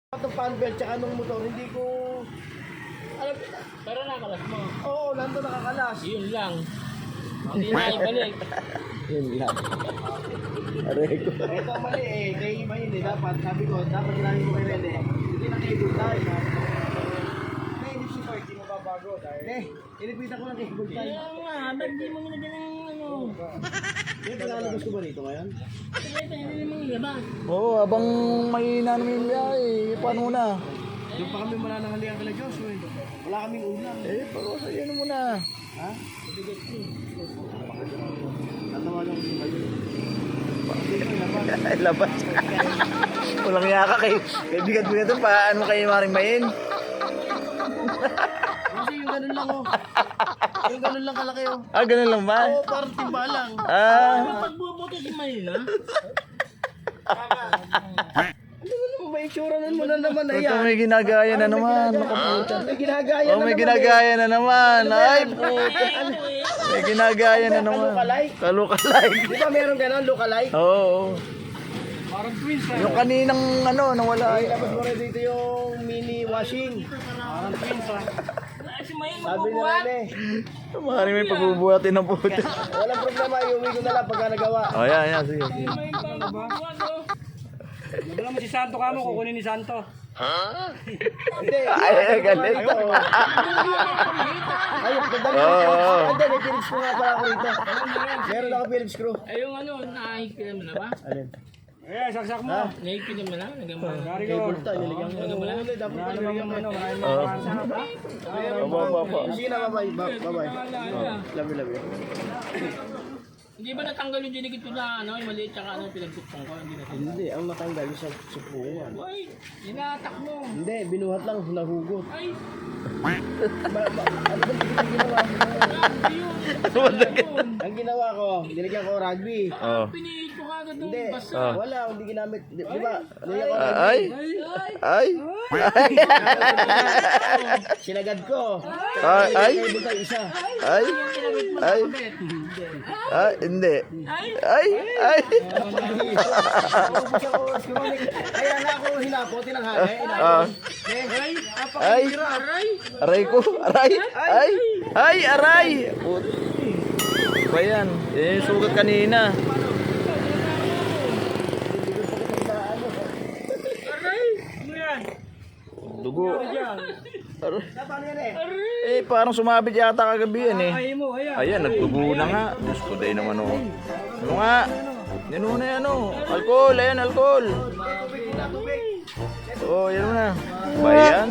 Itong fan belt tsaka nung motor, hindi ko... Alam, Pero nakalas mo. oo, nandun nakakalas. Yun lang. Hindi na ibalik. Yun lang. Aray ko. Ito ang mali eh, kay Ima yun eh, dapat, sabi ko, dapat sinabi ko kay Rene, hindi na cable tie. Hindi si Park, hindi mababago dahil... inipitan ko ng cable tie. Kaya nga, ba't di mo nilagyan ng ano? Yung palalabas ko ba rito ngayon? Kaya hindi mo nilabas. Oo, abang may namin biyahe, paano na? Yung pa kami mananangalian kala Joshua eh. Wala kaming ulam. Pero sa yan muna. Ha? Natawa lang si Mayo. Ay, labas. Walang yaka kay bigat-bigat ito. Paano kayo maring main? Kasi yung ganun lang oh. Yung ganun lang kalaki oh. Ah, ganun lang ba? Oo, parang timba lang. Ah. Pagbubuti si Manila. May itsura mo na naman na Ito yan. may ginagaya na naman. Nakaputa. May ginagaya Oh, na may naman ginagaya na naman. Ay, puta. May ginagaya na naman. Look-alike? Kalukalike. Di ba meron ganon, look-alike? Oo. Parang twins Yung kaninang ano, nawala. Ay, labas mo rin dito yung mini washing. Parang twins Si Manila Sabi ni magbubuhat. Rene, Maaaring may pagbubuhatin ng puta. walang problema, iuwi ko na lang pagka nagawa. Oh, yan. Sige, sige. May pagbubuhat oh. Wala mo si Santo ka mo, kukunin ni Santo. Hindi. Ay, galit. Ay, dadali ko. Oo. Hindi, may Phillips screw nga pala ako rito. Meron ako Phillips screw. Ay yung ano, nahihig ka naman na ba? Alin? Eh, saksak mo. Nahihig ka naman na? Nagama. Dari ko. Cable tie, nilagyan ko. Huli, dapat pa nilagyan ko. Opo. Sige na, bye-bye. Bye-bye. Love you. Hindi ba natanggal yung dinigit ko na ano, yung maliit tsaka ano, pinagtuktong ko? Hindi natin. Hindi, ang matanggal yung sa supuan. Ay, inatak mo. Hindi, binuhat lang, nahugot. Ay, Ano ba ginawa mo? Ang ginawa ko, nilagyan ko rugby. Oh. pinihit ko kagad nung Hindi, basa. wala, hindi ginamit. Di ba? Nilagyan ko rugby. Ay. Ay. Sinagad ko. Ay. Cable tie isa. Ay. Ay. Ah, hindi. Ay. Ay. Ubus ang oras ko. Kaya nga ako hinapo, tinanghali. Ah. Ay. Aray ko. Aray. Ay. Ay, aray. Puti. Ba yan? Yan yung sugat kanina. Dugo. Aray. Paano yan eh? Eh, parang sumabit yata kagabi yan eh. Ay mo, ayan. Ayan, nagdugo na nga. Diyos ko, day naman oh. Ano nga? Yan muna yan oh. Alcohol, ayan, alcohol. Oh, yan muna. Ba yan?